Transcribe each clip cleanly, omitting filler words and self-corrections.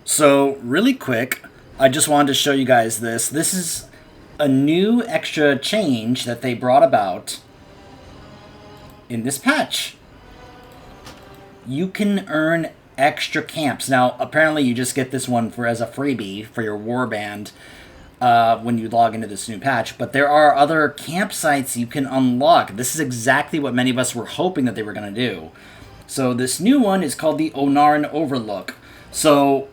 So, really quick, I just wanted to show you guys this. This is a new extra change that they brought about in this patch. You can earn extra camps. Now, apparently you just get this one for as a freebie for your warband when you log into this new patch, but there are other campsites you can unlock. This is exactly what many of us were hoping that they were going to do. So this new one is called the Onaran Overlook. So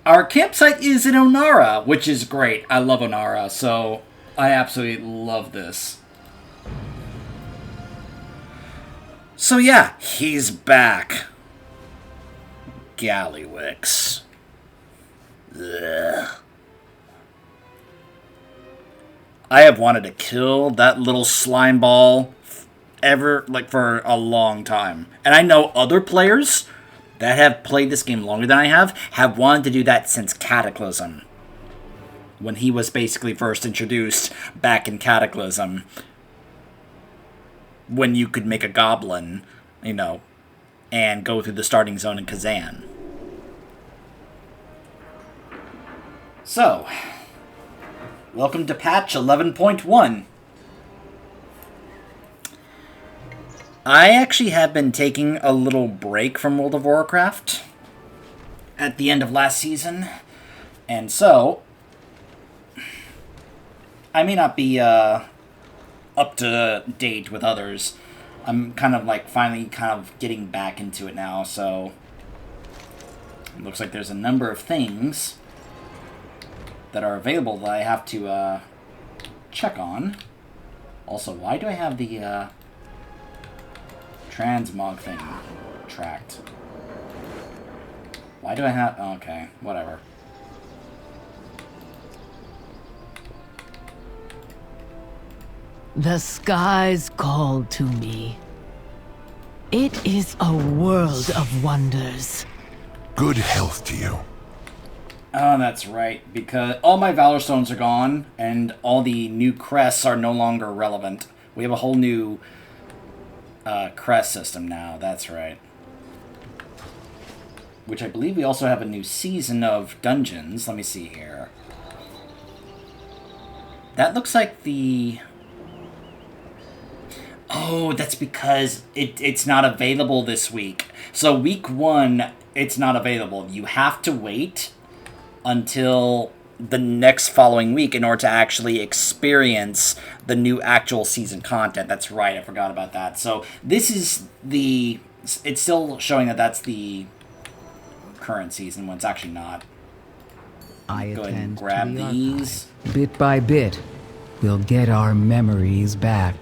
our campsite is in Onara, which is great. I love Onara, so I absolutely love this. So yeah, he's back. Gallywix. Ugh. I have wanted to kill that little slime ball for a long time. And I know other players that have played this game longer than I have wanted to do that since Cataclysm. When he was basically first introduced back in Cataclysm. When you could make a goblin, and go through the starting zone in Kazan. So, welcome to patch 11.1. I actually have been taking a little break from World of Warcraft at the end of last season, and so I may not be up to date with others. I'm finally getting back into it now, so it looks like there's a number of things that are available that I have to check on. Also, why do I have the transmog thing tracked? Why do I have... Okay, whatever. The skies called to me. It is a world of wonders. Good health to you. Oh, that's right, because all my Valor Stones are gone, and all the new crests are no longer relevant. We have a whole new crest system now, that's right. Which I believe we also have a new season of dungeons. Let me see here. That looks like the... Oh, that's because it's not available this week. So week 1, it's not available. You have to wait until the next following week in order to actually experience the new actual season content. That's right, I forgot about that. So this is the... It's still showing that that's the current season when it's actually not. I Go ahead and attend grab to the these. archive. Bit by bit, we'll get our memories back.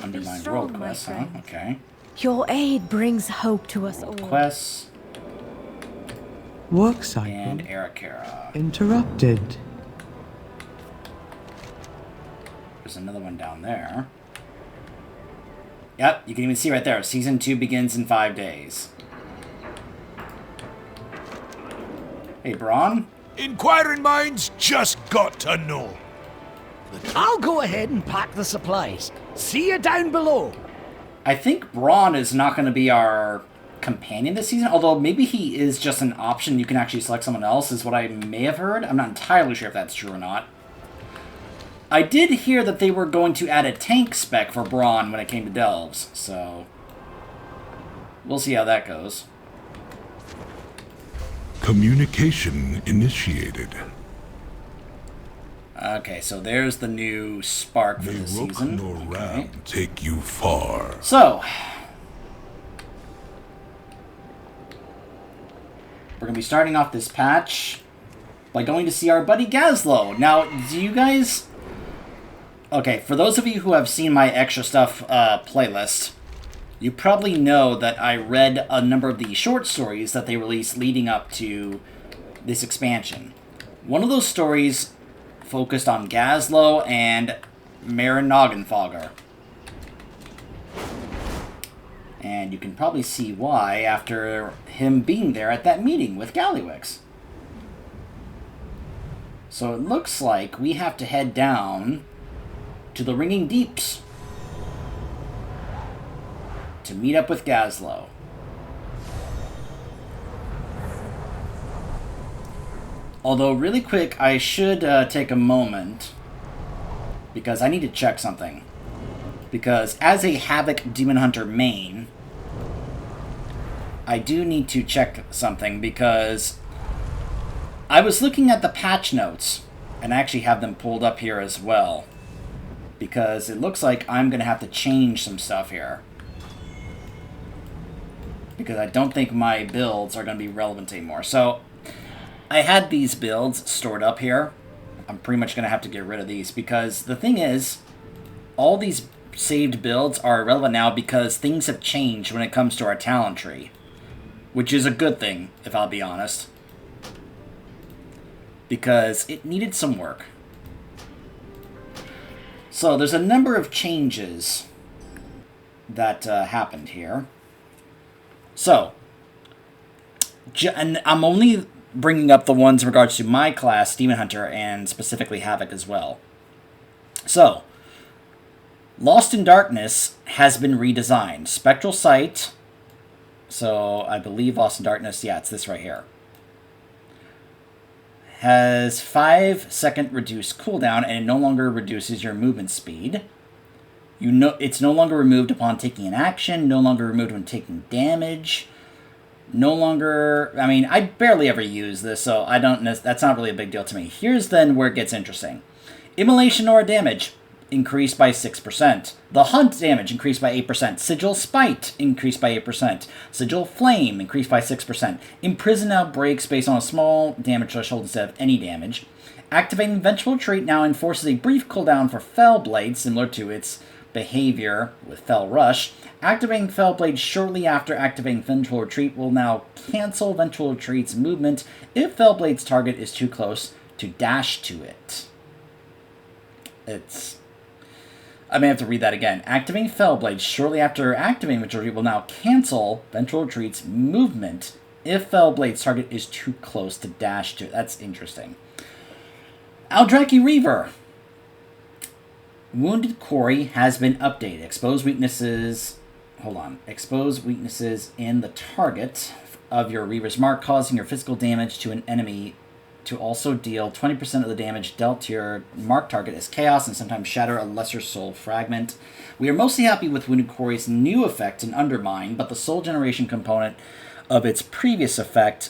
Undermine strong, world my quests, huh? friend. Okay. Your aid brings hope to us World all. quests Work cycle and Arakara. interrupted. There's another one down there. Yep, you can even see right there. Season 2 begins in 5 days. Hey, Braun? Inquiring minds just got to know. I'll go ahead and pack the supplies. See you down below. I think Braun is not going to be our companion this season, although maybe he is just an option. You can actually select someone else, is what I may have heard. I'm not entirely sure if that's true or not. I did hear that they were going to add a tank spec for Braun when it came to Delves, so we'll see how that goes. Communication initiated. Okay, so there's the new spark for May this Rook season. nor Okay. Ram take you far. So, we're going to be starting off this patch by going to see our buddy Gazlo. Now, do you guys... Okay, for those of you who have seen my extra stuff playlist, you probably know that I read a number of the short stories that they released leading up to this expansion. One of those stories focused on Gazlo and Marin Noggenfogger. And you can probably see why after him being there at that meeting with Gallywix. So it looks like we have to head down to the Ringing Deeps to meet up with Gazlo. Although, really quick, I should take a moment, because I need to check something. Because as a Havoc Demon Hunter main, I do need to check something, because I was looking at the patch notes, and I actually have them pulled up here as well, because it looks like I'm going to have to change some stuff here. Because I don't think my builds are going to be relevant anymore. So, I had these builds stored up here. I'm pretty much going to have to get rid of these, because the thing is, all these saved builds are irrelevant now because things have changed when it comes to our talent tree. Which is a good thing, if I'll be honest. Because it needed some work. So, there's a number of changes that happened here. So, and I'm only bringing up the ones in regards to my class, Demon Hunter, and specifically Havoc as well. So, Lost in Darkness has been redesigned. Spectral Sight, so I believe Lost in Darkness, yeah, it's this right here, has 5-second reduced cooldown, and it no longer reduces your movement speed. It's no longer removed upon taking an action, no longer removed when taking damage, no longer... I mean, I barely ever use this, so I don't... That's not really a big deal to me. Here's then where it gets interesting. Immolation Aura damage increased by 6%. The Hunt damage increased by 8%. Sigil Spite increased by 8%. Sigil Flame increased by 6%. Imprison now breaks based on a small damage threshold instead of any damage. Activating Vengeful Retreat now enforces a brief cooldown for Fell Blade, similar to its behavior with Fell Rush. Activating Fell Blade shortly after activating Vengeful Retreat will now cancel Vengeful Retreat's movement if Fell Blade's target is too close to dash to it. I may have to read that again. Activating Fell Blade shortly after activating Vengeful Retreat will now cancel Vengeful Retreat's movement if Fell Blade's target is too close to dash to it. That's interesting. Aldraki Reaver. Wounded Quarry has been updated. Expose weaknesses in the target of your Reaver's mark, causing your physical damage to an enemy to also deal 20% of the damage dealt to your mark target as chaos and sometimes shatter a lesser soul fragment. We are mostly happy with Wounded Quarry's new effect in Undermine, but the soul generation component of its previous effect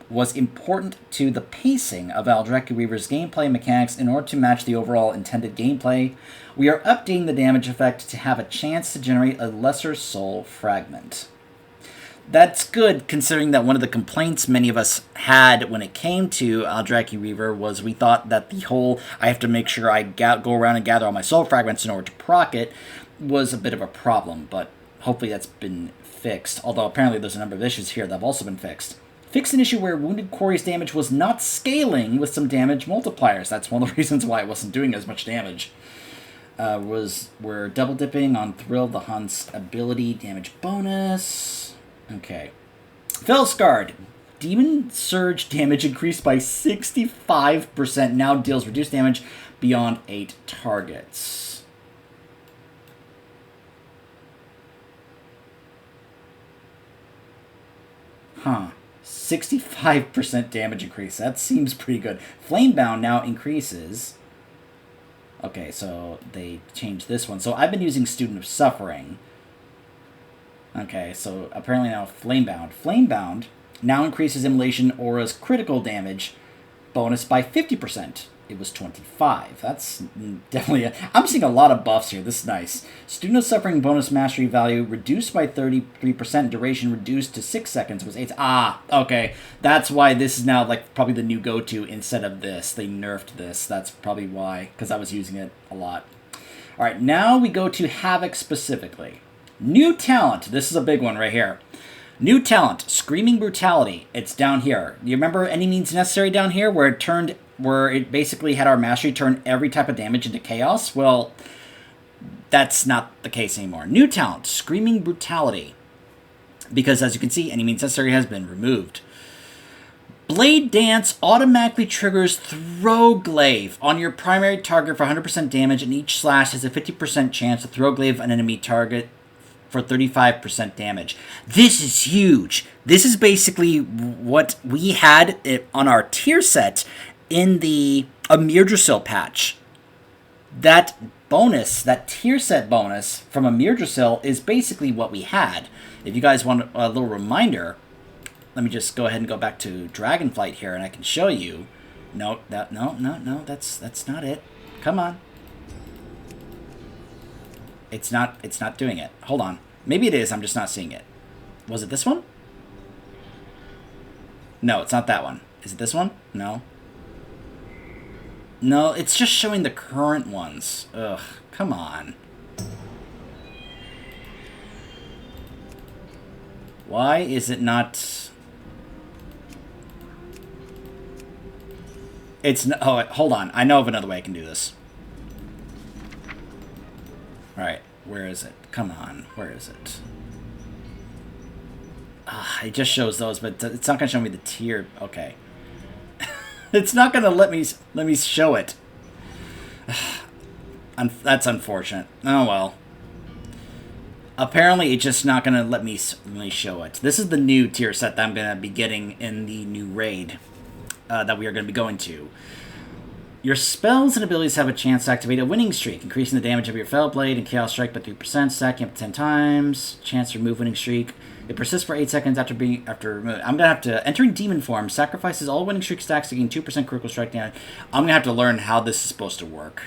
was important to the pacing of Aldraki Reaver's gameplay mechanics in order to match the overall intended gameplay. We are updating the damage effect to have a chance to generate a lesser soul fragment. That's good, considering that one of the complaints many of us had when it came to Aldraki Reaver was we thought that the whole I have to make sure I go around and gather all my soul fragments in order to proc it was a bit of a problem, but hopefully that's been fixed, although apparently there's a number of issues here that have also been fixed. Fixed an issue where Wounded Quarry's damage was not scaling with some damage multipliers. That's one of the reasons why it wasn't doing as much damage. We're double dipping on Thrill the Hunt's ability damage bonus. Okay. Fellscarred. Demon Surge damage increased by 65%. Now deals reduced damage beyond 8 targets. Huh. 65% damage increase. That seems pretty good. Flamebound now increases. Okay, so they changed this one. So I've been using Student of Suffering. Okay, so apparently now Flamebound. Flamebound now increases Immolation Aura's critical damage bonus by 50%. It was 25. That's definitely... I'm seeing a lot of buffs here. This is nice. Student of Suffering bonus mastery value reduced by 33%. Duration reduced to 6 seconds was 8. Ah, okay. That's why this is now like probably the new go-to instead of this. They nerfed this. That's probably why, because I was using it a lot. All right, now we go to Havoc specifically. New talent. This is a big one right here. New talent, Screaming Brutality. It's down here. You remember Any Means Necessary down here where it basically had our mastery turn every type of damage into chaos? Well, that's not the case anymore. New talent, Screaming Brutality. Because as you can see, Any Means Necessary has been removed. Blade Dance automatically triggers Throw Glaive on your primary target for 100% damage, and each slash has a 50% chance to throw glaive an enemy target for 35% damage. This is huge. This is basically what we had on our tier set in the Amirdrasil patch. That bonus, that tier set bonus from Amirdrasil is basically what we had. If you guys want a little reminder, let me just go ahead and go back to Dragonflight here, and I can show you. No, that's not it. Come on. It's not doing it. Hold on. Maybe it is, I'm just not seeing it. Was it this one? No, it's not that one. Is it this one? No. No, it's just showing the current ones. Ugh, come on. Why is it not... Oh, hold on. I know of another way I can do this. Alright, where is it? Come on, where is it? It just shows those, but it's not going to show me the tier. Okay. It's not going to let me show it. That's unfortunate. Oh, well. Apparently, it's just not going to let me show it. This is the new tier set that I'm going to be getting in the new raid that we are going to be going to. Your spells and abilities have a chance to activate a winning streak, increasing the damage of your Fell Blade and Chaos Strike by 3%, stacking up to 10 times. Chance to remove winning streak. It persists for 8 seconds after removed. I'm going to have to... Entering Demon Form sacrifices all winning streak stacks to gain 2% critical strike damage. I'm going to have to learn how this is supposed to work.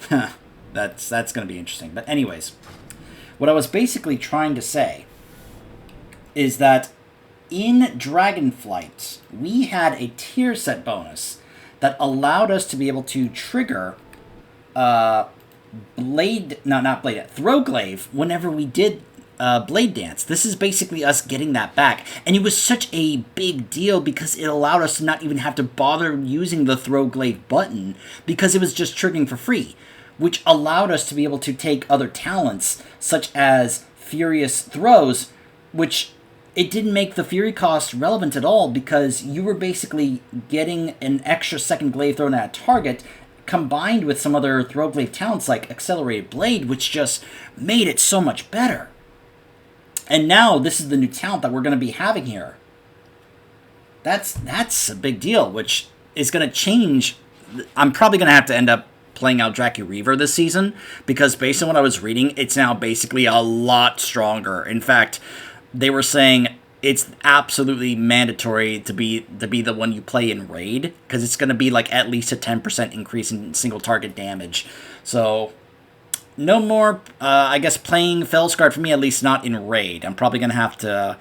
That's going to be interesting. But anyways, what I was basically trying to say is that in Dragonflight, we had a tier set bonus that allowed us to be able to trigger Throwglaive whenever we did Blade Dance. This is basically us getting that back. And it was such a big deal because it allowed us to not even have to bother using the Throwglaive button because it was just triggering for free, which allowed us to be able to take other talents such as Furious Throws, which... It didn't make the Fury cost relevant at all because you were basically getting an extra second glaive thrown at a target combined with some other Throwglaive talents like Accelerated Blade, which just made it so much better. And now this is the new talent that we're going to be having here. That's a big deal, which is going to change. I'm probably going to have to end up playing out Dracu Reaver this season because based on what I was reading, it's now basically a lot stronger. In fact... They were saying it's absolutely mandatory to be the one you play in Raid, because it's going to be like at least a 10% increase in single target damage. So, no more, I guess, playing Fellscarred for me, at least not in Raid. I'm probably going to have to...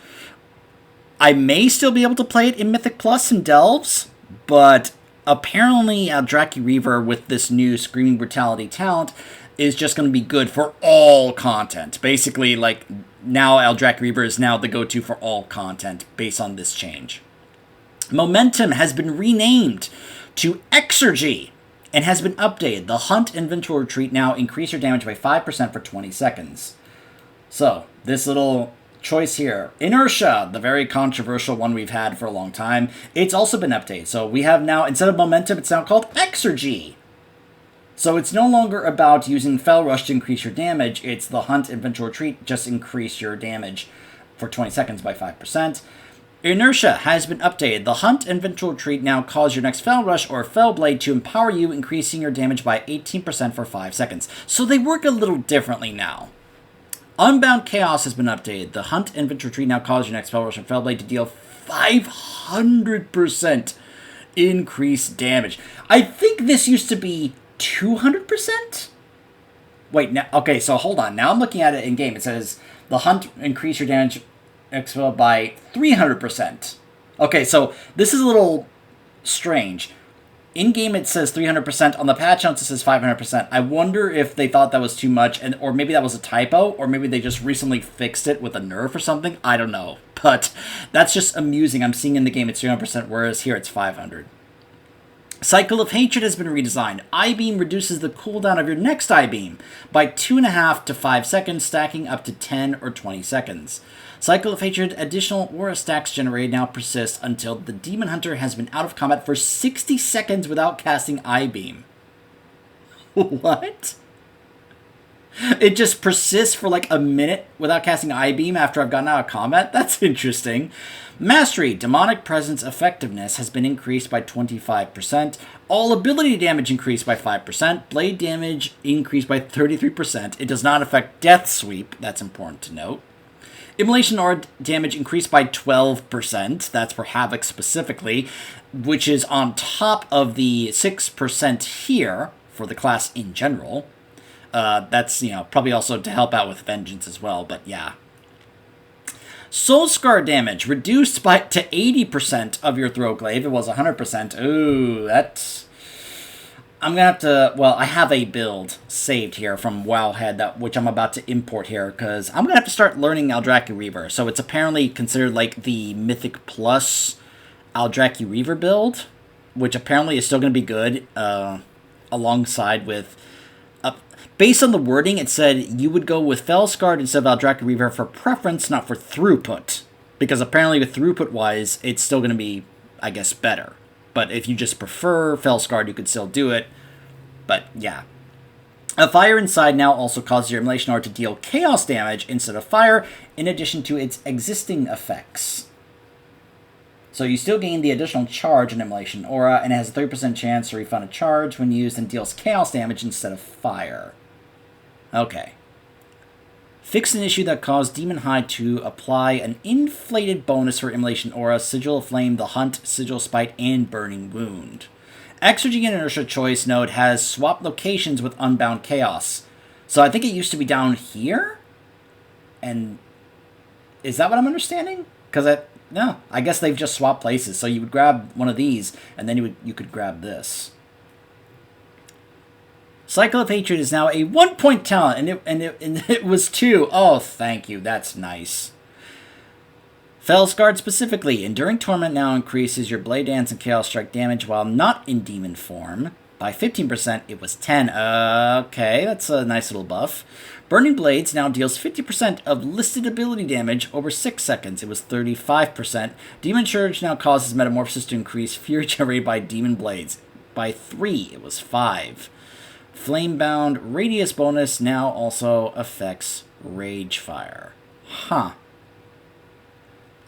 I may still be able to play it in Mythic Plus and Delves, but apparently Dracu Reaver with this new Screaming Brutality talent is just going to be good for all content. Basically, like... Now Eldrac Reaver is now the go-to for all content based on this change. Momentum has been renamed to Exergy and has been updated. The Hunt and Venture Retreat now increase your damage by 5% for 20 seconds. So, this little choice here. Inertia, the very controversial one we've had for a long time, it's also been updated. So we have now, instead of Momentum, it's now called Exergy. So it's no longer about using Fell Rush to increase your damage, it's the Hunt and Venture Retreat, just increase your damage for 20 seconds by 5%. Inertia has been updated. The Hunt and Venture Retreat now cause your next Fell Rush or Fell Blade to empower you, increasing your damage by 18% for 5 seconds. So they work a little differently now. Unbound Chaos has been updated. The Hunt and Venture Retreat now cause your next Fell Rush or Fell Blade to deal 500% increased damage. I think this used to be 200%? Wait, now, okay, so hold on. Now I'm looking at it in game. It says the Hunt increase your damage expo by 300%. Okay, so this is a little strange. In game it says 300%. On the patch notes it says 500%. I wonder if they thought that was too much, or maybe that was a typo, or maybe they just recently fixed it with a nerf or something. I don't know, but that's just amusing. I'm seeing in the game it's 300%, whereas here it's 500. Cycle of Hatred has been redesigned. I-Beam reduces the cooldown of your next I-Beam by 2.5 to 5 seconds, stacking up to 10 or 20 seconds. Cycle of Hatred additional aura stacks generated now persist until the Demon Hunter has been out of combat for 60 seconds without casting I-Beam. What? It just persists for like a minute without casting I-Beam after I've gotten out of combat? That's interesting. Mastery. Demonic Presence effectiveness has been increased by 25%. All ability damage increased by 5%. Blade damage increased by 33%. It does not affect Death Sweep. That's important to note. Immolation Aura damage increased by 12%. That's for Havoc specifically, which is on top of the 6% here for the class in general. That's, probably also to help out with Vengeance as well, but yeah. Soul Scar damage reduced to 80% of your Throatglaive. It was 100%. Ooh, that's... I'm going to have to... Well, I have a build saved here from Wowhead, which I'm about to import here, because I'm going to have to start learning Aldraki Reaver. So it's apparently considered like the Mythic Plus Aldraki Reaver build, which apparently is still going to be good alongside with... Based on the wording, it said you would go with Fellscarred instead of Aldraki Reaver for preference, not for throughput. Because apparently with throughput-wise, it's still going to be, I guess, better. But if you just prefer Fellscarred, you could still do it. But, yeah. A fire inside now also causes your Immolation Aura to deal chaos damage instead of fire, in addition to its existing effects. So you still gain the additional charge in Immolation Aura, and it has a 30% chance to refund a charge when used and deals chaos damage instead of fire. Okay. Fix an issue that caused Demon Hide to apply an inflated bonus for Immolation Aura, Sigil of Flame, The Hunt, Sigil Spite, and Burning Wound. Exergy and Inertia Choice node has swapped locations with Unbound Chaos. So I think it used to be down here? And is that what I'm understanding? Because no, I guess they've just swapped places. So you would grab one of these, and then you could grab this. Cycle of Hatred is now a 1-point talent, and it was 2. Oh, thank you. That's nice. Fellscarred specifically. Enduring Torment now increases your Blade Dance and Chaos Strike damage while not in demon form. By 15%, it was 10. Okay, that's a nice little buff. Burning Blades now deals 50% of listed ability damage over 6 seconds. It was 35%. Demon Surge now causes Metamorphosis to increase Fury generated by Demon Blades. By 3, it was 5. Flamebound Radius bonus now also affects Rage Fire. Huh.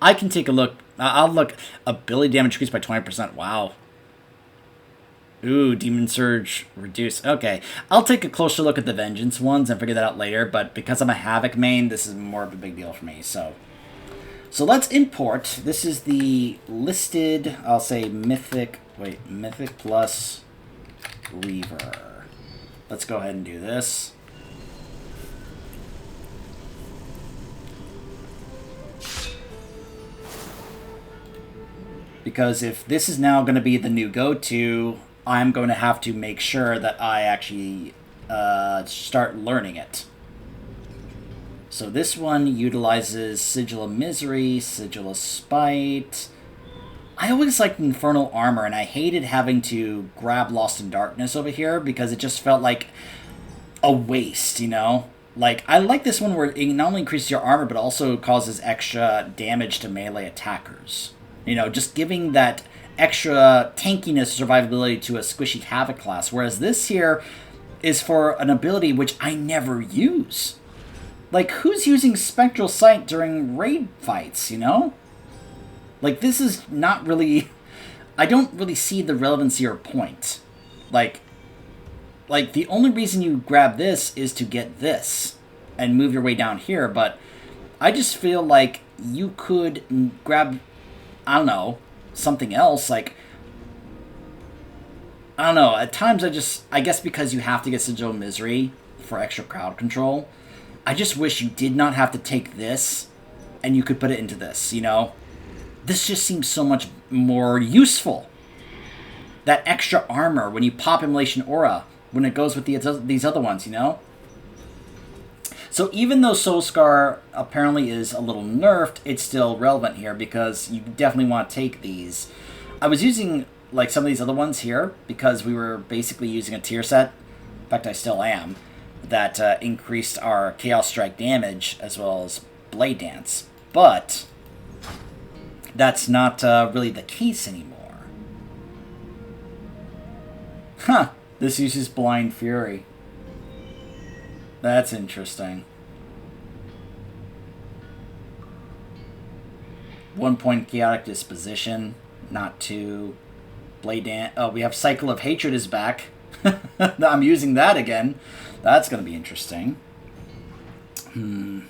I can take a look. I'll look. Ability damage increased by 20%. Wow. Ooh, Demon Surge reduced. Okay. I'll take a closer look at the Vengeance ones and figure that out later, but because I'm a Havoc main, this is more of a big deal for me, so let's import. This is the listed, I'll say Mythic Plus Reaver. Let's go ahead and do this. Because if this is now going to be the new go-to, I'm going to have to make sure that I actually start learning it. So this one utilizes Sigil of Misery, Sigil of Spite. I always liked Infernal Armor, and I hated having to grab Lost in Darkness over here because it just felt like a waste, Like, I like this one where it not only increases your armor, but also causes extra damage to melee attackers. Just giving that extra tankiness, survivability to a squishy Havoc class. Whereas this here is for an ability which I never use. Like, who's using Spectral Sight during raid fights, Like, this is not really... I don't really see the relevancy or point. Like, the only reason you grab this is to get this and move your way down here, but I just feel like you could grab, I don't know, something else, like, I don't know, at times I guess because you have to get Sigil of Misery for extra crowd control, I just wish you did not have to take this and you could put it into this, This just seems so much more useful. That extra armor when you pop Immolation Aura, when it goes with these other ones, So even though Soul Scar apparently is a little nerfed, it's still relevant here because you definitely want to take these. I was using like some of these other ones here because we were basically using a tier set. In fact, I still am. That increased our Chaos Strike damage as well as Blade Dance. But that's not really the case anymore. Huh. This uses Blind Fury. That's interesting. 1 point chaotic disposition, not 2. Blade dance. Oh, we have Cycle of Hatred is back. I'm using that again. That's going to be interesting. You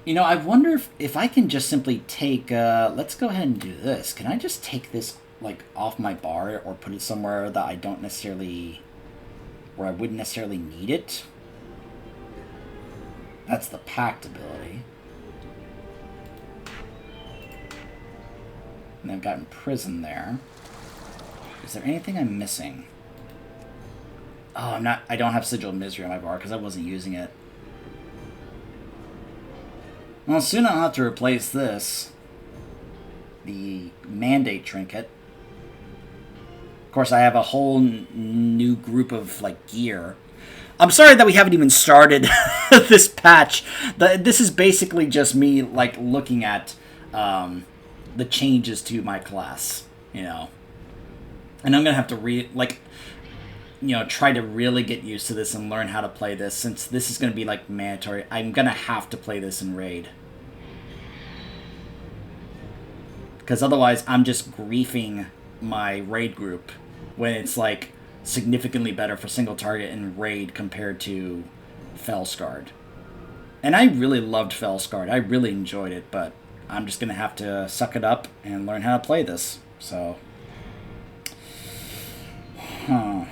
know, I wonder if I can just simply take... let's go ahead and do this. Can I just take this, like, off my bar or put it somewhere that I don't necessarily... where I wouldn't necessarily need it? That's the Pact ability. And I've got Imprison there. Is there anything I'm missing? Oh, I don't have Sigil of Misery on my bar because I wasn't using it. Well, soon I'll have to replace this. The Mandate Trinket. Of course, I have a whole new group of, like, gear. I'm sorry that we haven't even started this patch. This is basically just me, like, looking at the changes to my class, you know. And I'm going to have to try to really get used to this and learn how to play this, since this is going to be, like, mandatory. I'm going to have to play this in Raid. Because otherwise, I'm just griefing my Raid group when it's, like, significantly better for single target in Raid compared to Felscarred. And I really loved Felscarred. I really enjoyed it, but I'm just going to have to suck it up and learn how to play this. So... Huh.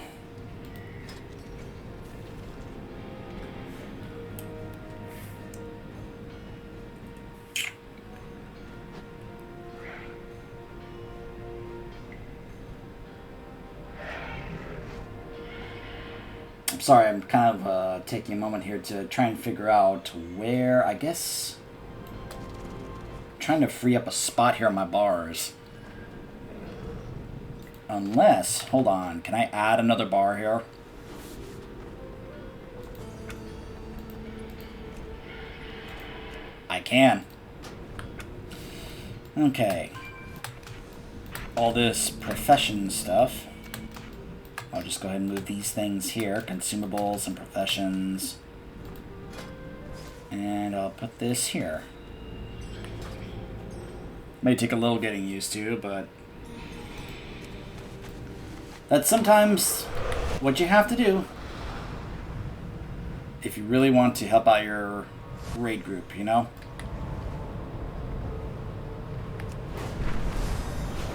I'm sorry, I'm kind of taking a moment here to try and figure out where, I guess... I'm trying to free up a spot here on my bars. Unless, hold on, can I add another bar here? I can. Okay. All this profession stuff. I'll just go ahead and move these things here. Consumables and professions. And I'll put this here. May take a little getting used to, but... that's sometimes what you have to do if you really want to help out your raid group, you know?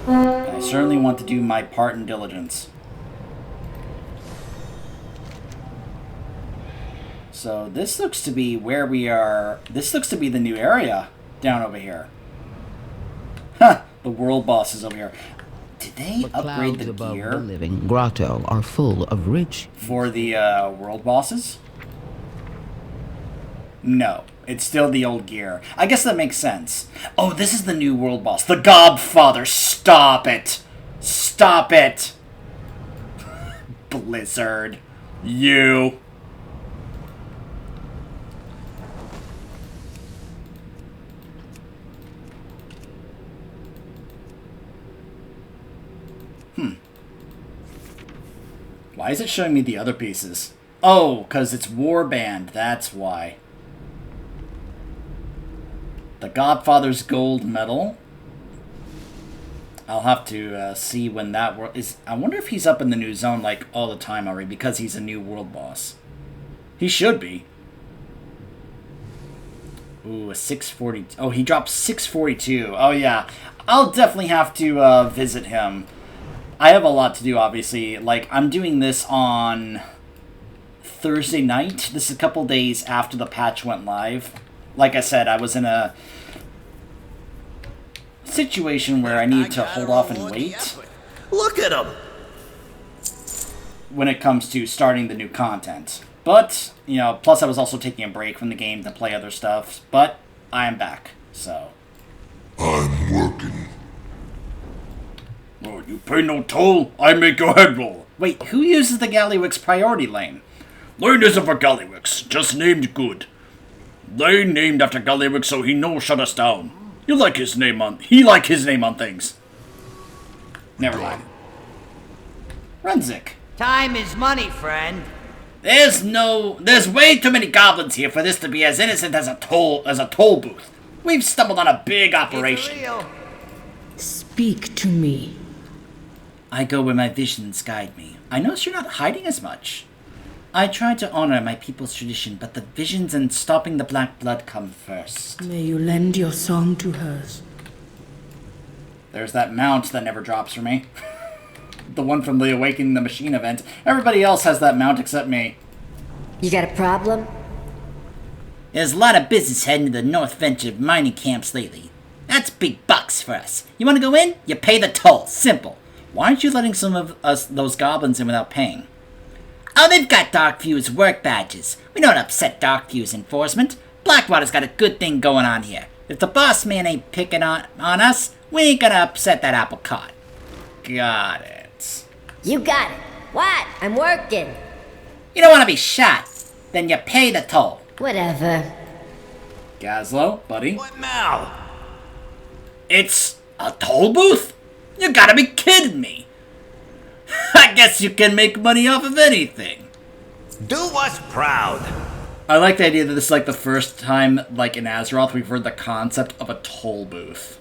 I certainly want to do my part in diligence. So this looks to be where we are. This looks to be the new area down over here. Huh, the world boss is over here. Did they upgrade the gear? The living grotto are full of rich... for the world bosses? No, it's still the old gear. I guess that makes sense. Oh, this is the new world boss. The Godfather. Stop it. Stop it. Blizzard. You. Why is it showing me the other pieces? Oh, because it's Warband. That's why. The Godfather's gold medal. I'll have to see when that is. I wonder if he's up in the new zone like all the time already because he's a new world boss. He should be. Ooh, a 640. Oh, he dropped 642. Oh, yeah. I'll definitely have to visit him. I have a lot to do, obviously. Like, I'm doing this on Thursday night. This is a couple days after the patch went live. Like I said, I was in a situation where I need to hold off and wait. Look at him! When it comes to starting the new content. But, you know, plus I was also taking a break from the game to play other stuff. But I am back, so. I'm working. Oh, you pay no toll, I make your head roll. Wait, who uses the Gallywix priority lane? Lane isn't for Gallywix, just named good. Lane named after Gallywix so he no shut us down. He like his name on things. Never mind. Renzik. Time is money, friend. There's way too many goblins here for this to be as innocent as a toll booth. We've stumbled on a big operation. Speak to me. I go where my visions guide me. I notice you're not hiding as much. I try to honor my people's tradition, but the visions and stopping the black blood come first. May you lend your song to hers. There's that mount that never drops for me. The one from the Awakening the Machine event. Everybody else has that mount except me. You got a problem? There's a lot of business heading to the North Venture mining camps lately. That's big bucks for us. You want to go in? You pay the toll. Simple. Why aren't you letting some of those goblins in without paying? Oh, they've got Darkview's work badges. We don't upset Darkview's enforcement. Blackwater's got a good thing going on here. If the boss man ain't picking on us, we ain't gonna upset that apple cart. Got it. You got it. What? I'm working. You don't want to be shot. Then you pay the toll. Whatever. Gazlo, buddy. What now? It's a toll booth? You gotta be kidding me. I guess you can make money off of anything. Do us proud. I like the idea that this is like the first time, like in Azeroth, we've heard the concept of a toll booth.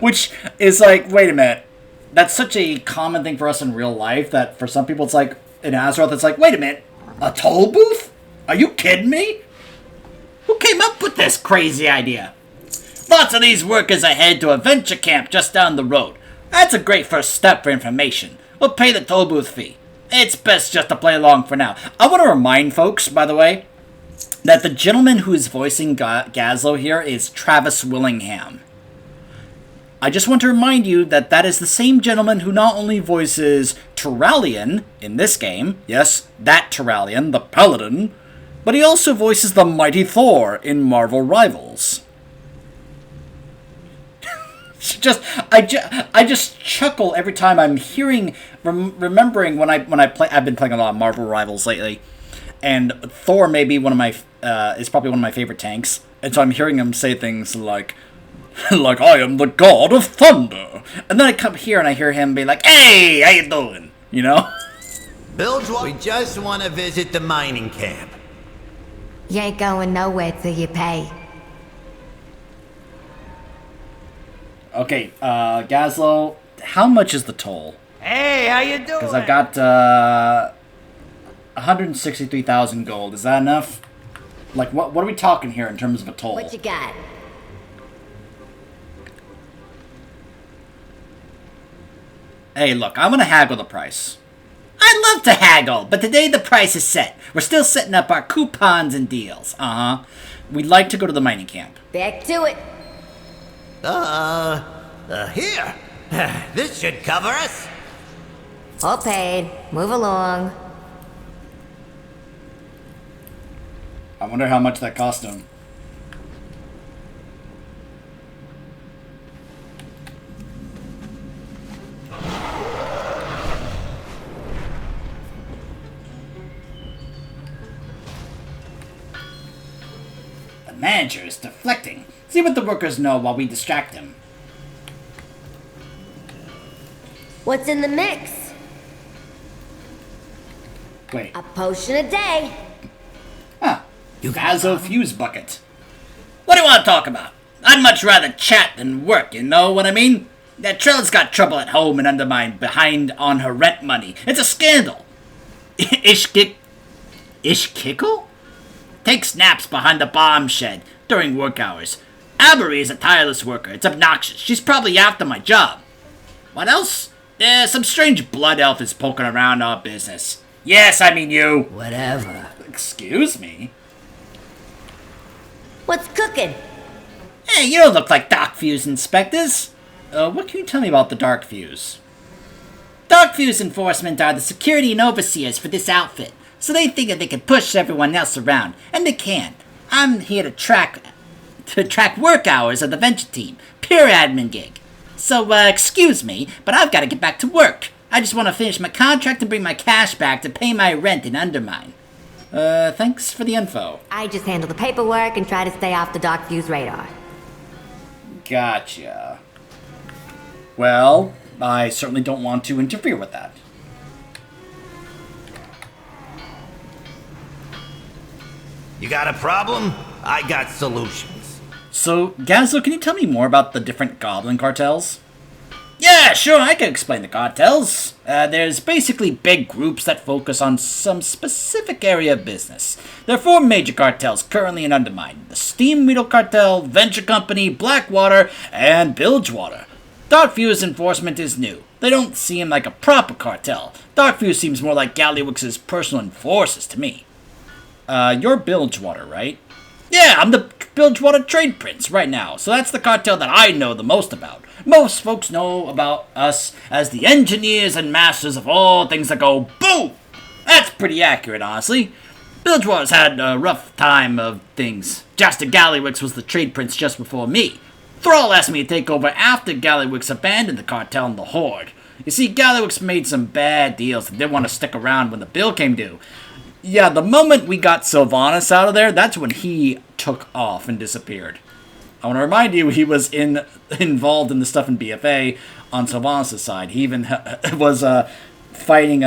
Which is like, wait a minute. That's such a common thing for us in real life that for some people it's like, in Azeroth it's like, wait a minute, a toll booth? Are you kidding me? Who came up with this crazy idea? Lots of these workers are headed to a venture camp just down the road. That's a great first step for information. We'll pay the toll booth fee. It's best just to play along for now. I want to remind folks, by the way, that the gentleman who is voicing Gazlo here is Travis Willingham. I just want to remind you that that is the same gentleman who not only voices Turalian in this game, yes, that Turalian, the Paladin, but he also voices the mighty Thor in Marvel Rivals. I just chuckle every time I'm hearing, remembering when I play. I've been playing a lot of Marvel Rivals lately, and Thor may be is probably one of my favorite tanks, and so I'm hearing him say things like I am the god of thunder, and then I come here and I hear him be like, "Hey, how you doing?" You know? We just want to visit the mining camp. You ain't going nowhere till you pay. Okay, Gazlo, how much is the toll? Hey, how you doing? Because I've got 163,000 gold. Is that enough? Like, what are we talking here in terms of a toll? What you got? Hey, look, I'm gonna haggle the price. I'd love to haggle, but today the price is set. We're still setting up our coupons and deals. Uh-huh. We'd like to go to the mining camp. Back to it. Here. This should cover us. All paid. Move along. I wonder how much that cost him. The manager is deflecting. See what the workers know while we distract him. What's in the mix? Wait. A potion a day. Huh. Gazzo Fuse Bucket. What do you want to talk about? I'd much rather chat than work, you know what I mean? That Trell's got trouble at home and Undermine behind on her rent money. It's a scandal. Ishkickle? Takes naps behind the bomb shed during work hours. Albery is a tireless worker. It's obnoxious. She's probably after my job. What else? Some strange blood elf is poking around our business. Yes, I mean you. Whatever. Excuse me? What's cooking? Hey, you don't look like Dark Fuse inspectors. What can you tell me about the Dark Fuse? Dark Fuse enforcement are the security and overseers for this outfit, so they think that they can push everyone else around, and they can. I'm here to track work hours of the venture team. Pure admin gig. So, excuse me, but I've got to get back to work. I just want to finish my contract and bring my cash back to pay my rent and Undermine. Thanks for the info. I just handle the paperwork and try to stay off the Dark Fuse radar. Gotcha. Well, I certainly don't want to interfere with that. You got a problem? I got solutions. So, Gazlo, can you tell me more about the different goblin cartels? Yeah, sure, I can explain the cartels. There's basically big groups that focus on some specific area of business. There are 4 major cartels currently in Undermine. The Steam Weedle Cartel, Venture Company, Blackwater, and Bilgewater. Darkview's enforcement is new. They don't seem like a proper cartel. Darkview seems more like Gallywix's personal enforcers to me. You're Bilgewater, right? Yeah, I'm the Bilgewater Trade Prince right now, so that's the cartel that I know the most about. Most folks know about us as the engineers and masters of all things that go boom! That's pretty accurate, honestly. Bilgewater's had a rough time of things. Jaster Gallywix was the Trade Prince just before me. Thrall asked me to take over after Gallywix abandoned the cartel and the Horde. You see, Gallywix made some bad deals and didn't want to stick around when the bill came due. Yeah, the moment we got Sylvanas out of there, that's when he took off and disappeared. I want to remind you, he was involved in the stuff in BFA on Sylvanas' side. He even was fighting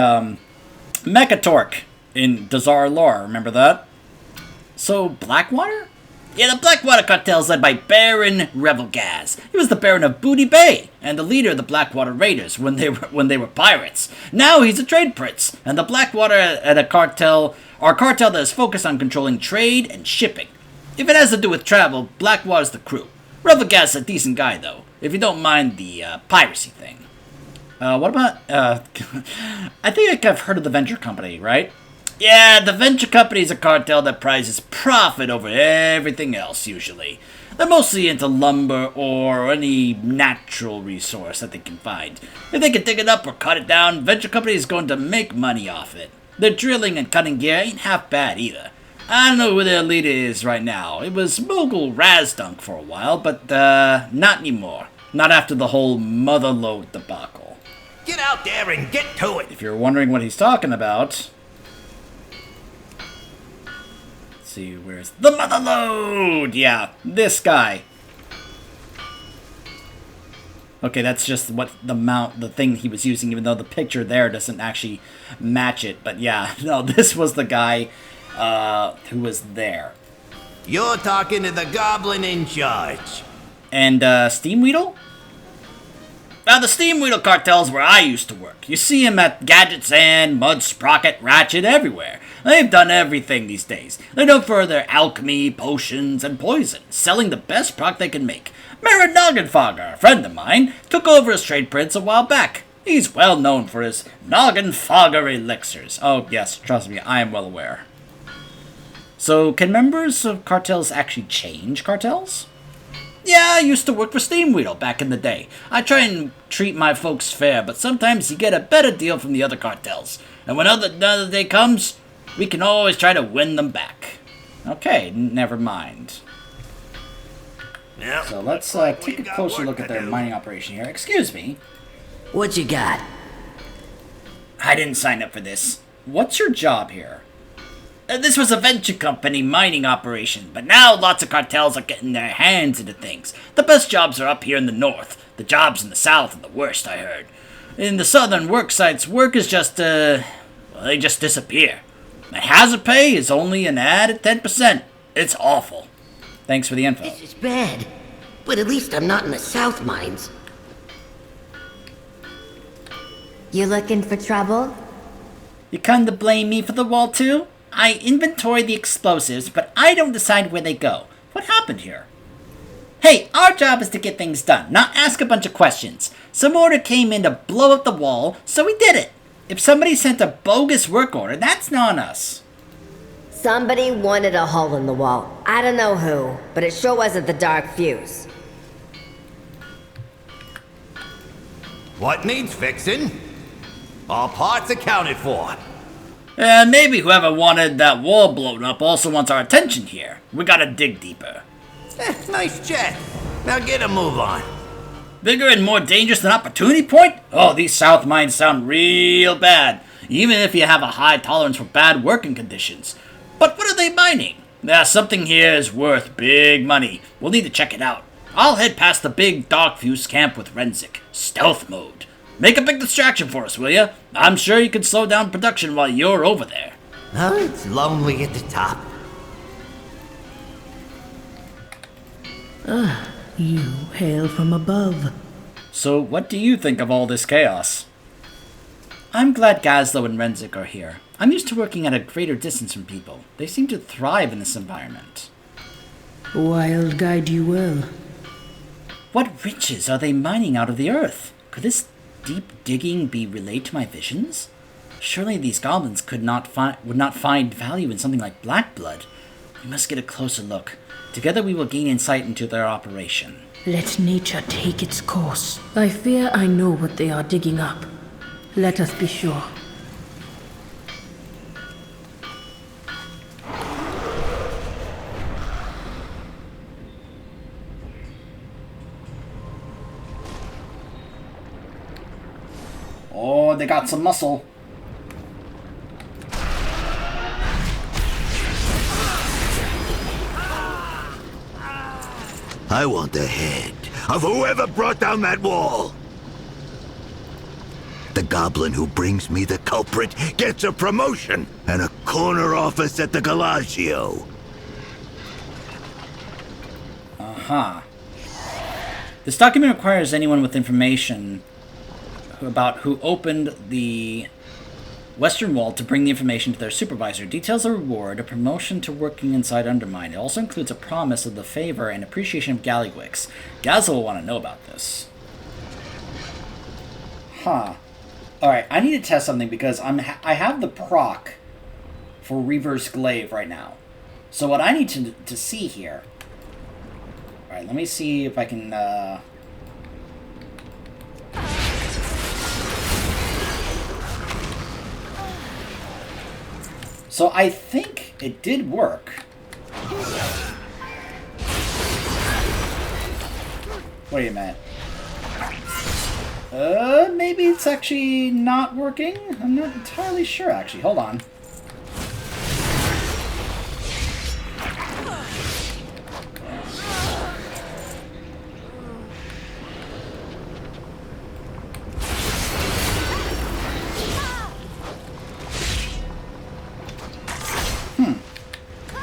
Mechatork in Dazar lore. Remember that? So, Blackwater? Yeah, the Blackwater cartel is led by Baron Revelgaz. He was the Baron of Booty Bay and the leader of the Blackwater Raiders when they were pirates. Now he's a trade prince, and the Blackwater are a cartel that is focused on controlling trade and shipping. If it has to do with travel, Blackwater's the crew. Revelgaz is a decent guy, though, if you don't mind the piracy thing. What about, I think I've heard of the Venture Company, right? Yeah, the Venture Company is a cartel that prizes profit over everything else, usually. They're mostly into lumber or any natural resource that they can find. If they can dig it up or cut it down, Venture Company is going to make money off it. Their drilling and cutting gear ain't half bad either. I don't know who their leader is right now. It was Mogul Razdunk for a while, but not anymore. Not after the whole Motherlode debacle. Get out there and get to it. If you're wondering what he's talking about... see, where's the Motherlode? Yeah, this guy. Okay, that's just what the thing he was using, even though the picture there doesn't actually match it. But yeah, no, this was the guy who was there. You're talking to the goblin in charge. And Steam Weedle? Now, the Steam Weedle cartel's where I used to work. You see him at Gadgets and Mud Sprocket, Ratchet, everywhere. They've done everything these days. They're known for their alchemy, potions, and poison, selling the best product they can make. Merritt Noggenfogger, a friend of mine, took over as trade prince a while back. He's well known for his Noggenfogger elixirs. Oh, yes, trust me, I am well aware. So, can members of cartels actually change cartels? Yeah, I used to work for Steam Weedle back in the day. I try and treat my folks fair, but sometimes you get a better deal from the other cartels. And when another day comes, we can always try to win them back. Okay, never mind. Yep. So let's take a closer look at their mining operation here. Excuse me. What you got? I didn't sign up for this. What's your job here? This was a venture company mining operation, but now lots of cartels are getting their hands into things. The best jobs are up here in the north. The jobs in the south are the worst, I heard. In the southern work sites, workers just, they just disappear. The hazard pay is only an added 10%. It's awful. Thanks for the info. This is bad, but at least I'm not in the south mines. You looking for trouble? You come to blame me for the wall too? I inventory the explosives, but I don't decide where they go. What happened here? Hey, our job is to get things done, not ask a bunch of questions. Some order came in to blow up the wall, so we did it. If somebody sent a bogus work order, that's not on us. Somebody wanted a hole in the wall. I don't know who, but it sure wasn't the dark fuse. What needs fixing? All parts accounted for. Maybe whoever wanted that wall blown up also wants our attention here. We gotta dig deeper. Nice chat. Now get a move on. Bigger and more dangerous than Opportunity Point? Oh, these south mines sound real bad. Even if you have a high tolerance for bad working conditions. But what are they mining? Something here is worth big money. We'll need to check it out. I'll head past the big Dark Fuse camp with Renzik. Stealth mode. Make a big distraction for us, will ya? I'm sure you can slow down production while you're over there. It's lonely at the top. You hail from above. So, what do you think of all this chaos? I'm glad Gazlo and Renzik are here. I'm used to working at a greater distance from people. They seem to thrive in this environment. Wild guide you well. What riches are they mining out of the earth? Could this deep digging be relayed to my visions? Surely these goblins would not find value in something like black blood. We must get a closer look. Together we will gain insight into their operation. Let nature take its course. I fear I know what they are digging up. Let us be sure. Oh, they got some muscle. I want the head of whoever brought down that wall. The goblin who brings me the culprit gets a promotion and a corner office at the Galagio. Uh-huh. This document requires anyone with information about who opened the Western Wall to bring the information to their supervisor. Details a reward, a promotion to working inside Undermine. It also includes a promise of the favor and appreciation of Gallywix. Gazza will want to know about this. Huh. Alright, I need to test something because I have the proc for Reverse Glaive right now. So what I need to see here... Alright, let me see if I can... So I think it did work. Wait a minute. Maybe it's actually not working? I'm not entirely sure, actually. Hold on.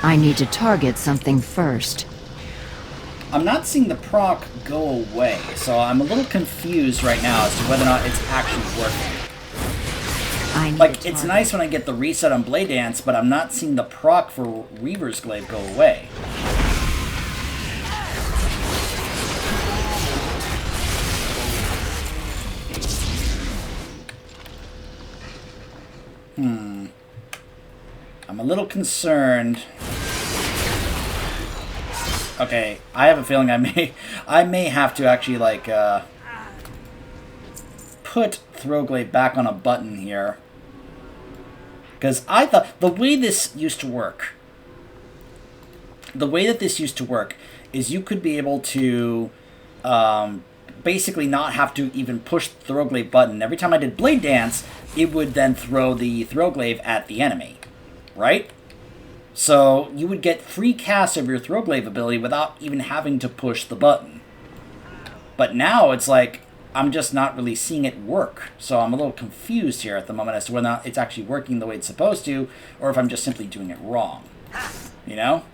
I need to target something first. I'm not seeing the proc go away, so I'm a little confused right now as to whether or not it's actually working. Like, it's nice when I get the reset on Blade Dance, but I'm not seeing the proc for Reaver's Glaive go away. I'm a little concerned. Okay, I have a feeling I may have to actually, like, put Throwglade back on a button here. Because I thought, the way this used to work, is you could be able to, basically not have to even push the Throwglade button. Every time I did Blade Dance, it would then throw the Throwglade at the enemy, right? So you would get free cast of your Throwglaive ability without even having to push the button. But now it's like, I'm just not really seeing it work. So I'm a little confused here at the moment as to whether or not it's actually working the way it's supposed to, or if I'm just simply doing it wrong. You know?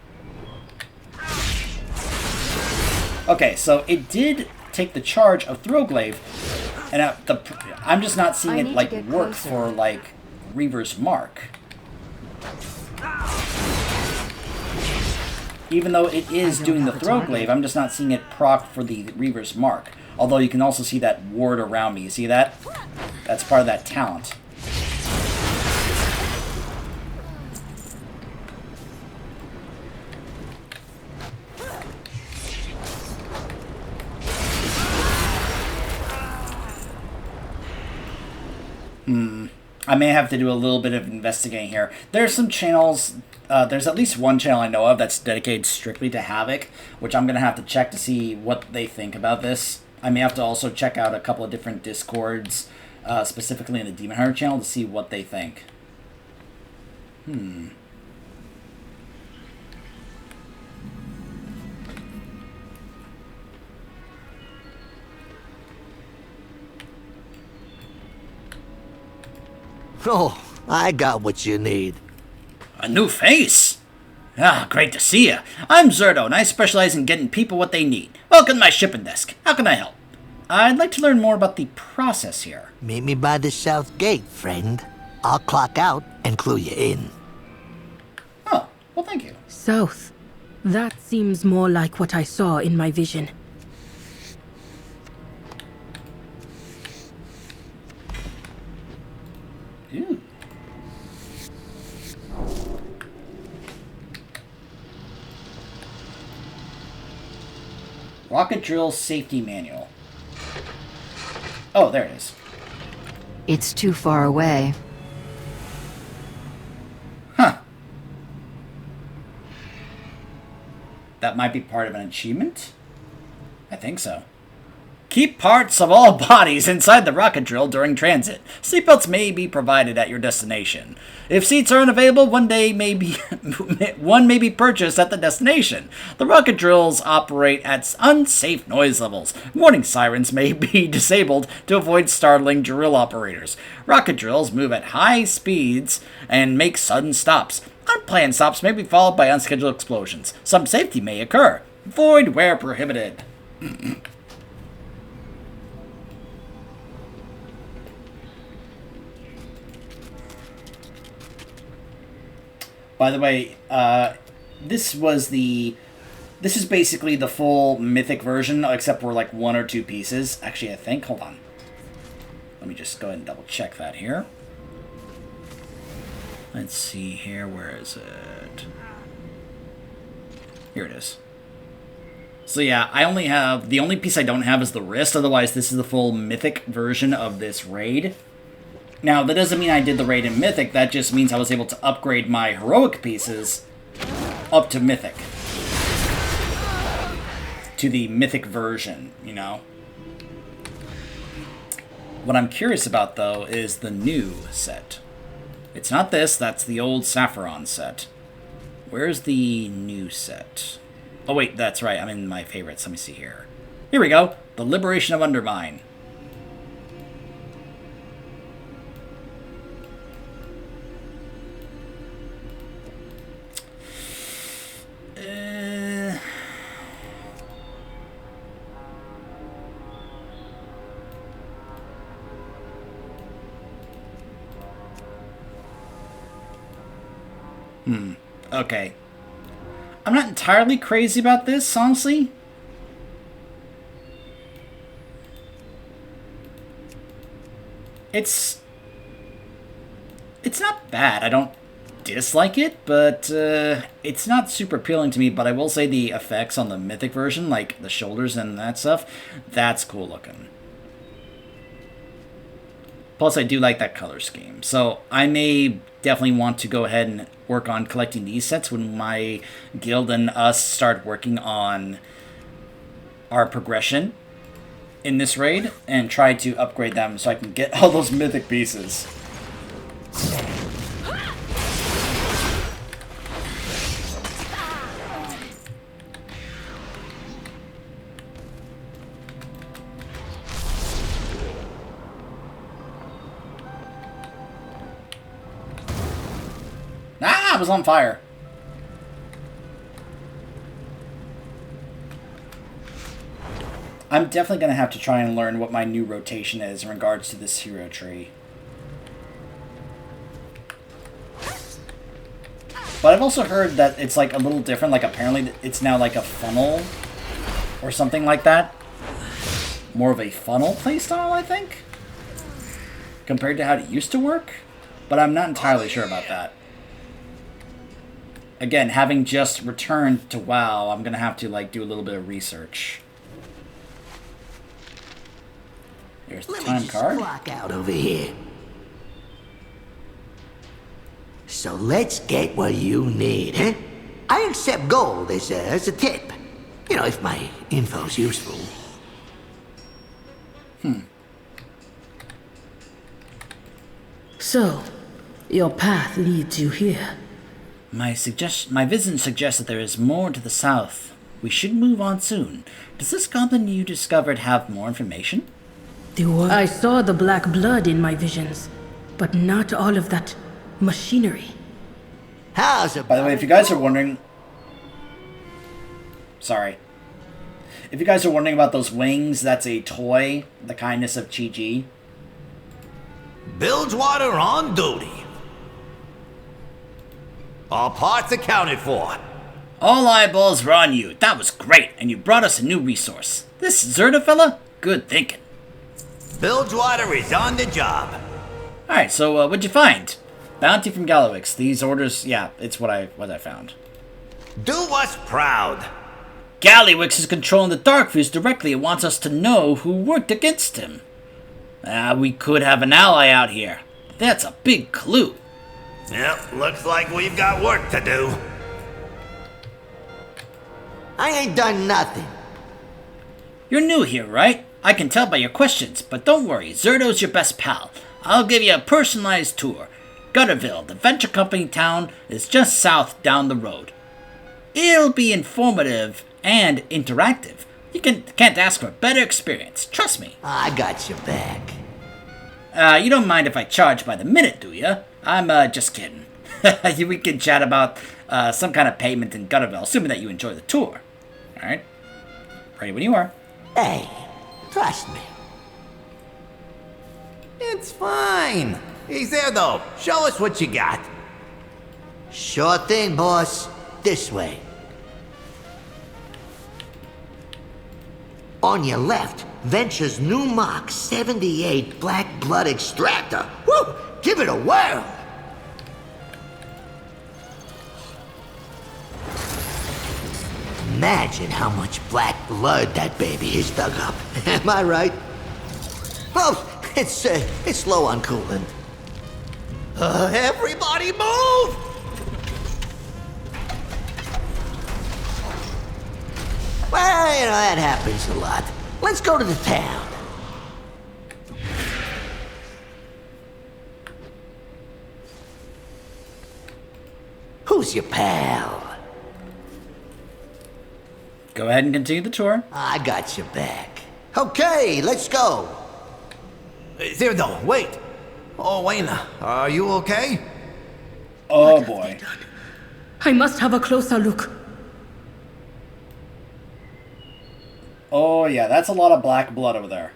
Okay, so it did take the charge of Throwglaive, and I'm just not seeing it, like, work for, like, Reaver's Mark. Even though it is doing the Throwglaive, I'm just not seeing it proc for the Reaver's Mark. Although you can also see that ward around me. You see that? That's part of that talent. I may have to do a little bit of investigating here. There's some channels, there's at least one channel I know of that's dedicated strictly to Havoc, which I'm going to have to check to see what they think about this. I may have to also check out a couple of different Discords, specifically in the Demon Hunter channel, to see what they think. Oh, I got what you need. A new face? Ah, great to see you. I'm Zerdo, and I specialize in getting people what they need. Welcome to my shipping desk. How can I help? I'd like to learn more about the process here. Meet me by the south gate, friend. I'll clock out and clue you in. Oh, well, thank you. South. That seems more like what I saw in my vision. Ooh. Rocket drill safety manual. Oh, there it is. It's too far away. Huh. That might be part of an achievement? I think so. Keep parts of all bodies inside the rocket drill during transit. Seatbelts may be provided at your destination. If seats are unavailable, one may be purchased at the destination. The rocket drills operate at unsafe noise levels. Warning sirens may be disabled to avoid startling drill operators. Rocket drills move at high speeds and make sudden stops. Unplanned stops may be followed by unscheduled explosions. Some safety may occur. Avoid where prohibited. By the way, this is basically the full Mythic version, except for like 1 or 2 pieces. Actually, I think, hold on. Let me just go ahead and double check that here. Let's see here, where is it? Here it is. So yeah, the only piece I don't have is the wrist, otherwise this is the full Mythic version of this raid. Now, that doesn't mean I did the raid in Mythic, that just means I was able to upgrade my heroic pieces up to Mythic. To the Mythic version, you know? What I'm curious about, though, is the new set. It's not this, that's the old Sapphiron set. Where's the new set? Oh wait, that's right, I'm in my favorites, let me see here. Here we go, the Liberation of Undermine. Okay. I'm not entirely crazy about this, honestly. It's not bad. I don't dislike it, but it's not super appealing to me, but I will say the effects on the Mythic version, like the shoulders and that stuff, that's cool looking. Plus, I do like that color scheme. So, I may definitely want to go ahead and work on collecting these sets when my guild and us start working on our progression in this raid and try to upgrade them so I can get all those Mythic pieces. Ah, I was on fire. I'm definitely going to have to try and learn what my new rotation is in regards to this hero tree. But I've also heard that it's like a little different, like apparently it's now like a funnel or something like that. More of a funnel playstyle, I think, compared to how it used to work. But I'm not entirely sure about that. Again, having just returned to WoW, I'm going to have to like do a little bit of research. Here's the time card. Clock out over here. So let's get what you need, eh? I accept gold as a tip. You know, if my info's useful. So, your path leads you here. My vision suggests that there is more to the south. We should move on soon. Does this goblin you discovered have more information? I saw the black blood in my visions, but not all of that machinery. How's it? By the way, if you guys are wondering... Sorry. If you guys are wondering about those wings, that's a toy. The kindness of Chi-Ji. Bilgewater on duty. All parts accounted for. All eyeballs were on you. That was great, and you brought us a new resource. This Zerda fella? Good thinking. Bilgewater is on the job. Alright, so what'd you find? Bounty from Galawix. These orders, yeah, it's what I found. Do us proud. Gallywix is controlling the Darkfuse directly and wants us to know who worked against him. We could have an ally out here. That's a big clue. Yep, looks like we've got work to do. I ain't done nothing. You're new here, right? I can tell by your questions, but don't worry, Zerdo's your best pal. I'll give you a personalized tour. Gutterville, the venture company town, is just south down the road. It'll be informative and interactive. You can't ask for a better experience, trust me. I got your back. You don't mind if I charge by the minute, do you? I'm just kidding. We can chat about some kind of payment in Gutterville, assuming that you enjoy the tour. Alright? Ready when you are. Hey, trust me. It's fine. He's there though. Show us what you got. Sure thing, boss. This way. On your left, Venture's new Mark 78 Black Blood Extractor. Woo! Give it a whirl! Imagine how much black blood that baby has dug up. Am I right? Oh, it's low on coolant. Everybody move! Well, you know, that happens a lot. Let's go to the town. Who's your pal? Go ahead and continue the tour. I got your back. Okay, let's go. Zerdo, wait. Oh, Wayna, are you okay? Oh boy. I must have a closer look. Oh yeah, that's a lot of black blood over there.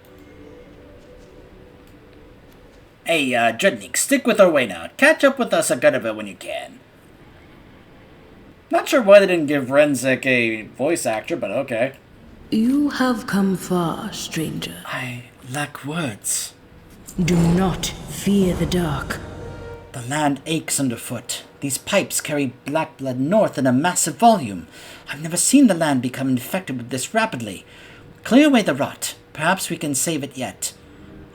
Hey, Dreadnik, stick with our way now. Catch up with us at Gutterville when you can. Not sure why they didn't give Renzik a voice actor, but okay. You have come far, stranger. I lack words. Do not fear the dark. The land aches underfoot. These pipes carry black blood north in a massive volume. I've never seen the land become infected with this rapidly. Clear away the rot. Perhaps we can save it yet.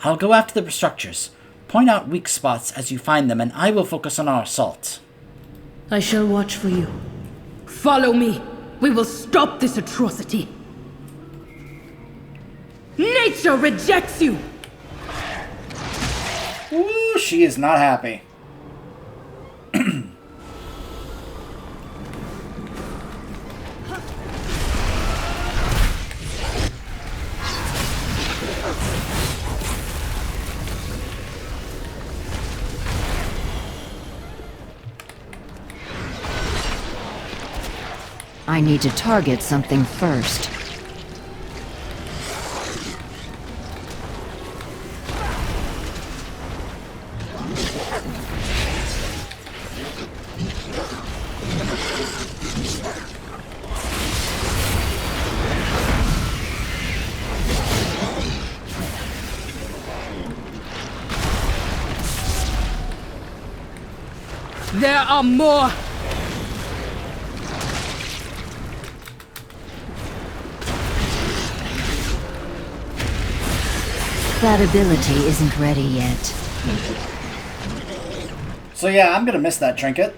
I'll go after the structures. Point out weak spots as you find them, and I will focus on our assault. I shall watch for you. Follow me. We will stop this atrocity. Nature rejects you! Ooh, she is not happy. I need to target something first. There are more! That ability isn't ready yet. So yeah, I'm gonna miss that trinket.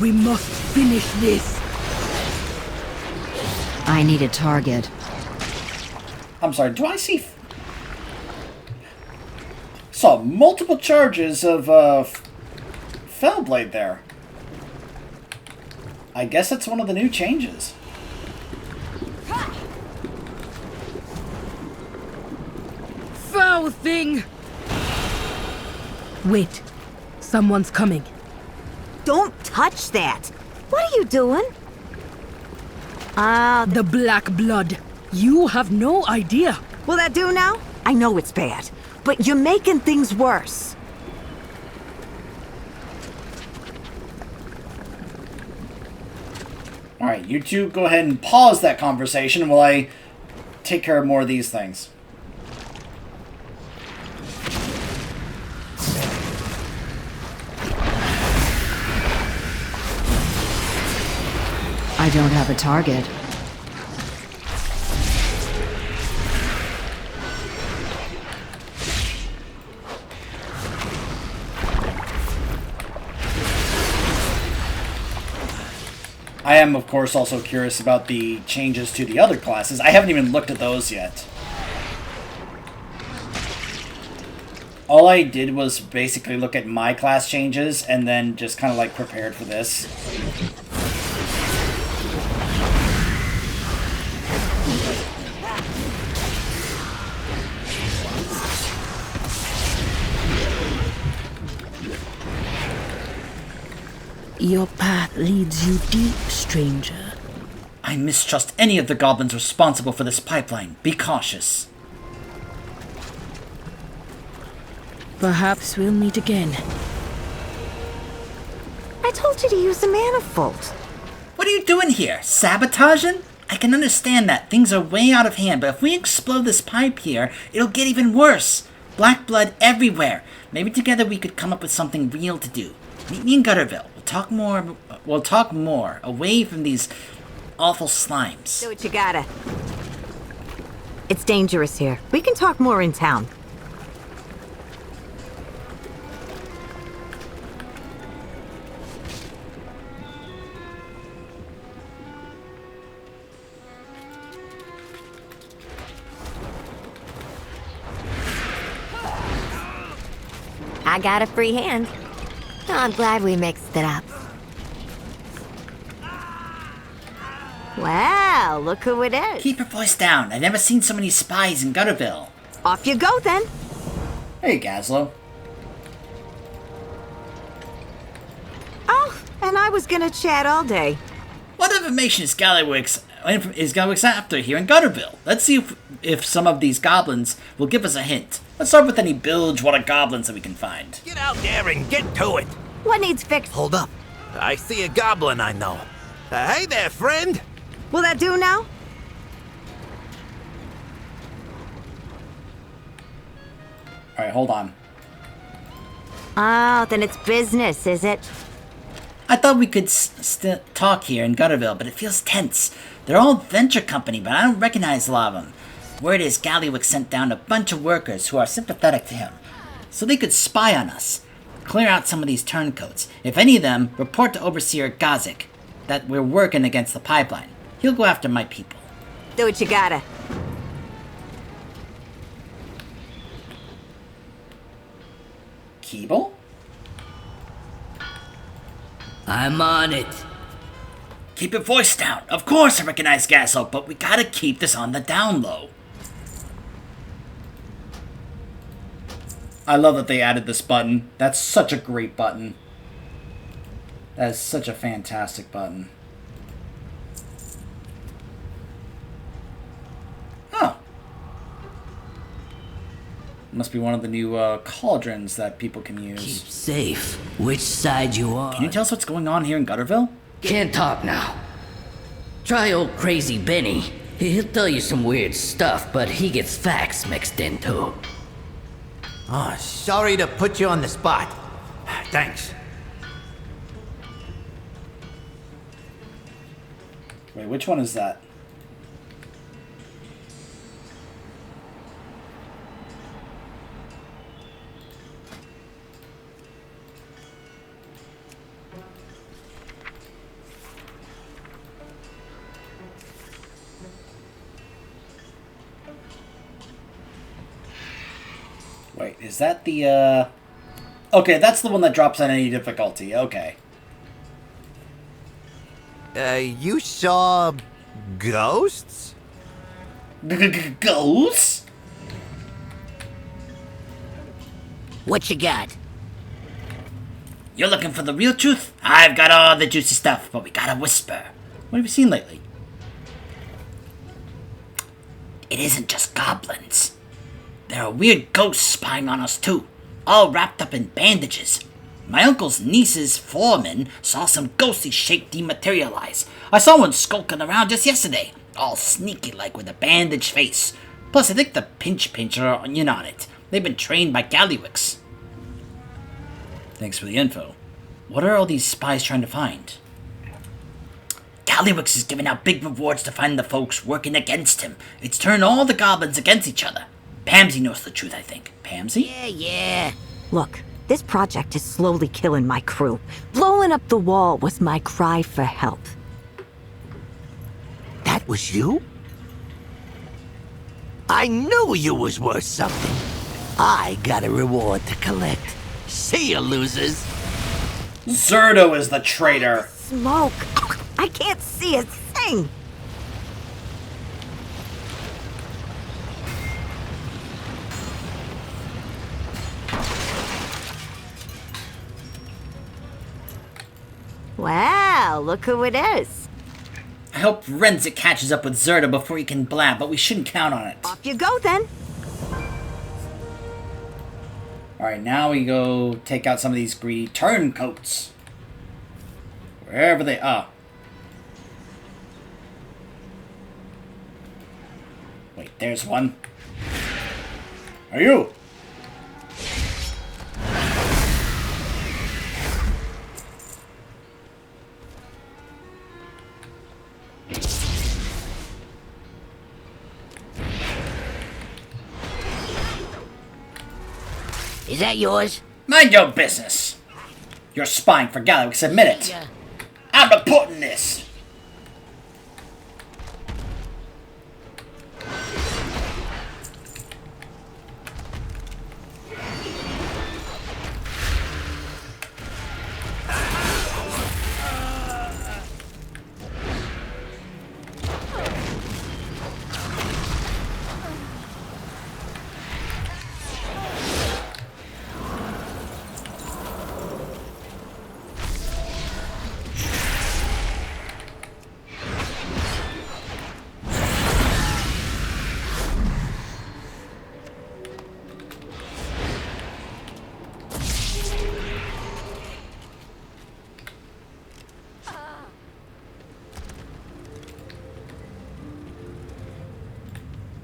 We must finish this! I need a target. I'm sorry, do I see... Saw multiple charges of, Fellblade there. I guess it's one of the new changes. foul thing! Wait. Someone's coming. Don't touch that! What are you doing? The black blood. You have no idea. Will that do now? I know it's bad, but you're making things worse. Alright, you two go ahead and pause that conversation while I take care of more of these things. I don't have a target. I am, of course, also curious about the changes to the other classes. I haven't even looked at those yet. All I did was basically look at my class changes and then just kind of like prepared for this. Your path leads you deep, stranger. I mistrust any of the goblins responsible for this pipeline. Be cautious. Perhaps we'll meet again. I told you to use the manifold. What are you doing here? Sabotaging? I can understand that. Things are way out of hand, but if we explode this pipe here, it'll get even worse. Black blood everywhere. Maybe together we could come up with something real to do. Meet me in Gutterville. We'll talk more, away from these awful slimes. Do what you gotta. It's dangerous here. We can talk more in town. I got a free hand. Oh, I'm glad we mixed it up. Wow, look who it is. Keep your voice down. I've never seen so many spies in Gutterville. Off you go, then. Hey, Gazlo. Oh, and I was gonna chat all day. What information is Gallywix after here in Gutterville? Let's see if some of these goblins will give us a hint. Let's start with any bilge-water goblins that we can find. Get out there and get to it. What needs fixed? Hold up. I see a goblin I know. Hey there, friend. Will that do now? Alright, hold on. Oh, then it's business, is it? I thought we could talk here in Gutterville, but it feels tense. They're all venture company, but I don't recognize a lot of them. Word is Gallywix sent down a bunch of workers who are sympathetic to him, so they could spy on us. Clear out some of these turncoats. If any of them, report to Overseer Gazik that we're working against the pipeline. He'll go after my people. Do what you gotta. Keeble? I'm on it. Keep your voice down. Of course I recognize Gasol, but we gotta keep this on the down low. I love that they added this button. That's such a great button. That is such a fantastic button. Oh. Must be one of the new cauldrons that people can use. Keep safe. Which side you on? Can you tell us what's going on here in Gutterville? Can't talk now. Try old crazy Benny. He'll tell you some weird stuff, but he gets facts mixed in too. Oh, sorry to put you on the spot. Thanks. Wait, which one is that? Wait, is that the, Okay, that's the one that drops on any difficulty. Okay. You saw... ghosts? Ghosts? What you got? You're looking for the real truth? I've got all the juicy stuff, but we gotta whisper. What have you seen lately? It isn't just goblins. There are weird ghosts spying on us too, all wrapped up in bandages. My uncle's niece's foreman saw some ghostly shape dematerialize. I saw one skulking around just yesterday, all sneaky-like with a bandaged face. Plus, I think the pinch are in on it. They've been trained by Gallywicks. Thanks for the info. What are all these spies trying to find? Gallywicks is giving out big rewards to find the folks working against him. It's turned all the goblins against each other. Pamsy knows the truth, I think. Pamsy? Yeah. Look, this project is slowly killing my crew. Blowing up the wall was my cry for help. That was you? I knew you was worth something. I got a reward to collect. See ya, losers. Zerto is the traitor. Smoke! I can't see a thing! Wow, look who it is. I hope Renzik catches up with Zerto before he can blab, but we shouldn't count on it. Off you go, then. Alright, now we go take out some of these greedy turncoats. Wherever they are. Wait, there's one. Are you? Is that yours? Mind your business. You're spying for Gallywicks, admit it. I'm reporting this.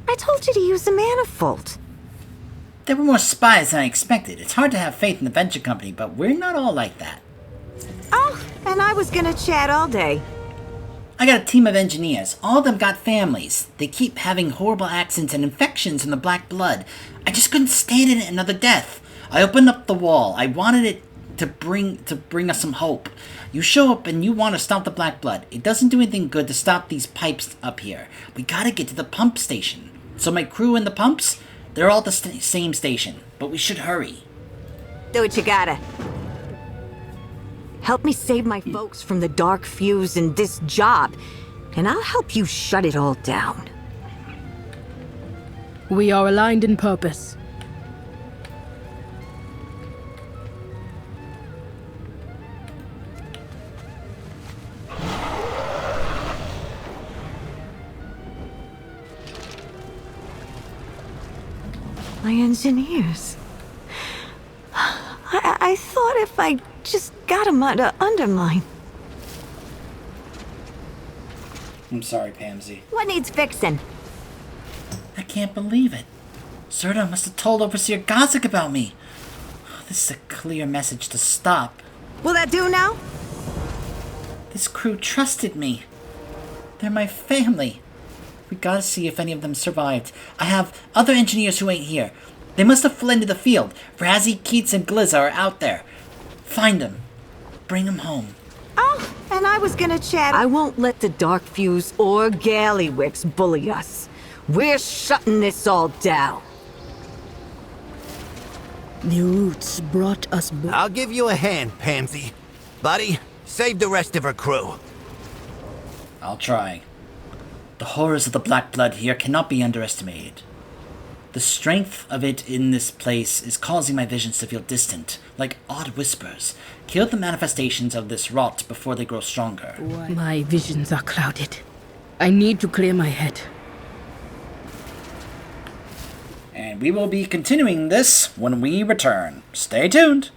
I told you to use the manifold. There were more spies than I expected. It's hard to have faith in the venture company, but we're not all like that. Oh, and I was gonna chat all day. I got a team of engineers. All of them got families. They keep having horrible accidents and infections in the black blood. I just couldn't stand it another death. I opened up the wall. I wanted it to bring us some hope. You show up and you want to stop the black blood. It doesn't do anything good to stop these pipes up here. We gotta get to the pump station. So my crew and the pumps, they're all the same station, but we should hurry. Do what you gotta. Help me save my folks from the dark fuse in this job, and I'll help you shut it all down. We are aligned in purpose. My engineers. I thought if I just got them under mine. I'm sorry, Pamsy. What needs fixing? I can't believe it. Zerto must have told Overseer Gothic about me. This is a clear message to stop. Will that do now? This crew trusted me. They're my family. We gotta see if any of them survived. I have other engineers who ain't here. They must have fled to the field. Razzie, Keats, and Glizza are out there. Find them. Bring them home. Oh, and I was gonna chat. I won't let the Dark Fuse or Gallywicks bully us. We're shutting this all down. The roots brought us both. I'll give you a hand, Pamsy. Buddy, save the rest of her crew. I'll try. The horrors of the black blood here cannot be underestimated. The strength of it in this place is causing my visions to feel distant, like odd whispers. Kill the manifestations of this rot before they grow stronger. My visions are clouded. I need to clear my head. And we will be continuing this when we return. Stay tuned!